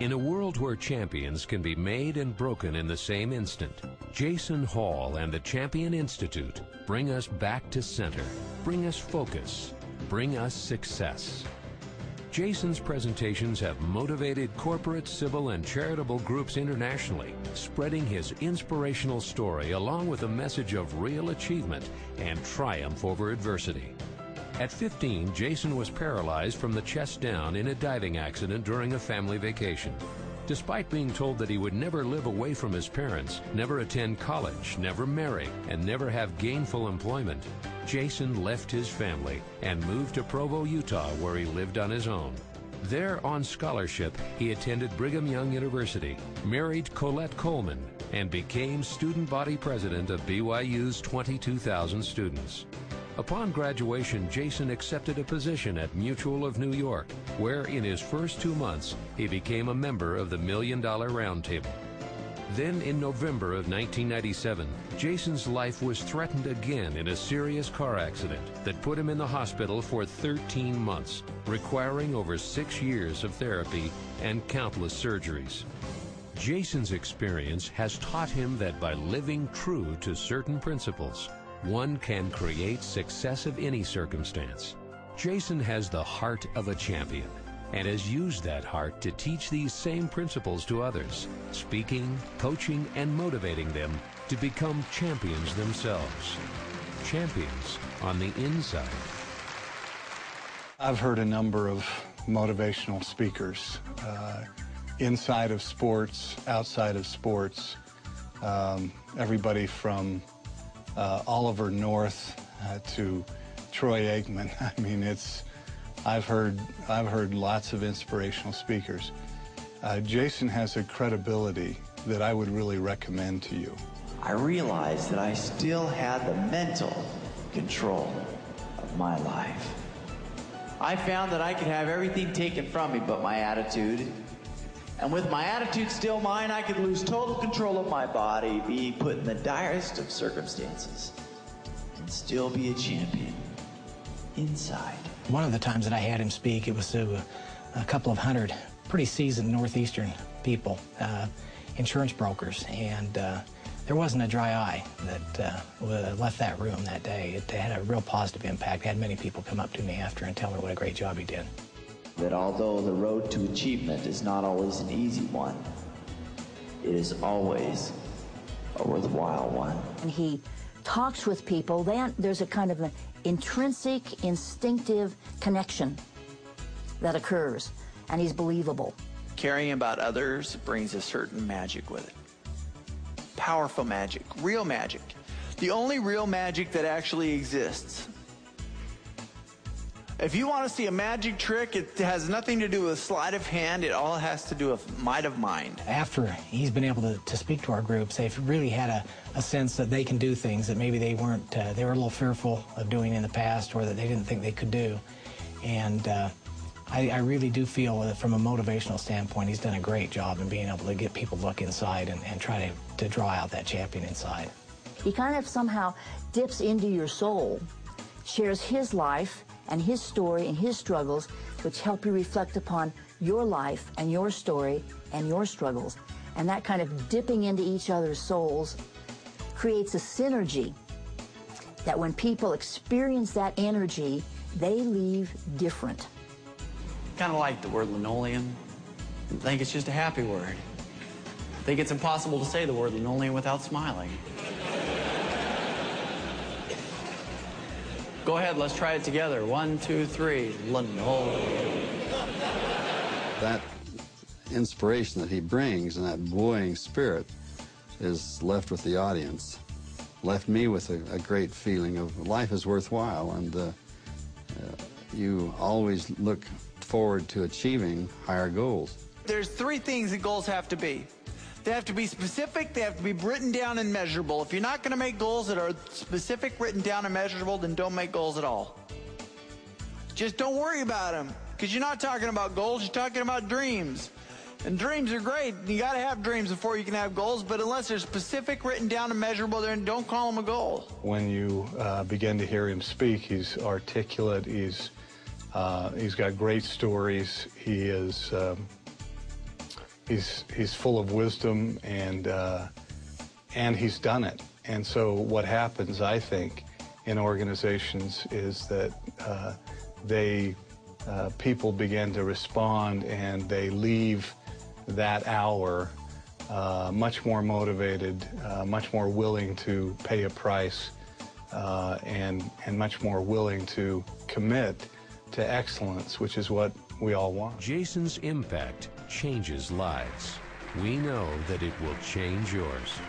In a world where champions can be made and broken in the same instant, Jason Hall and the Champion Institute bring us back to center, bring us focus, bring us success. Jason's presentations have motivated corporate, civil, and charitable groups internationally, spreading his inspirational story along with a message of real achievement and triumph over adversity. At 15, Jason was paralyzed from the chest down in a diving accident during a family vacation. Despite being told that he would never live away from his parents, never attend college, never marry, and never have gainful employment, Jason left his family and moved to Provo, Utah, where he lived on his own. There, on scholarship, he attended Brigham Young University, married Colette Coleman, and became student body president of BYU's 22,000 students. Upon graduation, Jason accepted a position at Mutual of New York, where in his first 2 months, he became a member of the $1 Million Roundtable. Then in November of 1997, Jason's life was threatened again in a serious car accident that put him in the hospital for 13 months, requiring over 6 years of therapy and countless surgeries. Jason's experience has taught him that by living true to certain principles, one can create success of any circumstance. Jason has the heart of a champion and has used that heart to teach these same principles to others, speaking, coaching, and motivating them to become champions themselves. Champions on the inside. I've heard a number of motivational speakers, inside of sports, outside of sports, everybody from Oliver North to Troy Aikman. I mean, I've heard lots of inspirational speakers. Jason has a credibility that I would really recommend to you. I realized that I still had the mental control of my life. I found that I could have everything taken from me but my attitude. And with my attitude still mine, I could lose total control of my body, be put in the direst of circumstances, and still be a champion inside. One of the times that I had him speak, it was to a couple of hundred pretty seasoned Northeastern people, insurance brokers, and there wasn't a dry eye that left that room that day. It had a real positive impact. I had many people come up to me after and tell me what a great job he did. That although the road to achievement is not always an easy one, it is always a worthwhile one. And he talks with people, there's a kind of an intrinsic, instinctive connection that occurs, and he's believable. Caring about others brings a certain magic with it. Powerful magic, real magic. The only real magic that actually exists. If you want to see a magic trick, it has nothing to do with sleight of hand. It all has to do with might of mind. After he's been able to speak to our groups, they've really had a sense that they can do things that maybe they weren't, they were a little fearful of doing in the past, or that they didn't think they could do. And I really do feel that from a motivational standpoint, he's done a great job in being able to get people to look inside and try to draw out that champion inside. He kind of somehow dips into your soul, shares his life and his story and his struggles, which help you reflect upon your life and your story and your struggles. And that kind of dipping into each other's souls creates a synergy that when people experience that energy, they leave different. Kind of like the word linoleum. I think it's just a happy word. I think it's impossible to say the word linoleum without smiling. Go ahead, let's try it together. 1, 2, 3, linoleum. That inspiration that he brings and that buoying spirit is left with the audience. Left me with a great feeling of life is worthwhile, and you always look forward to achieving higher goals. There's 3 things that goals have to be. They have to be specific, they have to be written down and measurable. If you're not going to make goals that are specific, written down, and measurable, then don't make goals at all. Just don't worry about them, because you're not talking about goals, you're talking about dreams. And dreams are great. You got to have dreams before you can have goals, but unless they're specific, written down, and measurable, then don't call them a goal. When you begin to hear him speak, he's articulate, he's got great stories, he is he's full of wisdom, and he's done it. And so what happens, I think, in organizations is that people begin to respond, and they leave that hour much more motivated, much more willing to pay a price, and much more willing to commit to excellence, which is what we all want. Jason's impact changes lives. We know that it will change yours.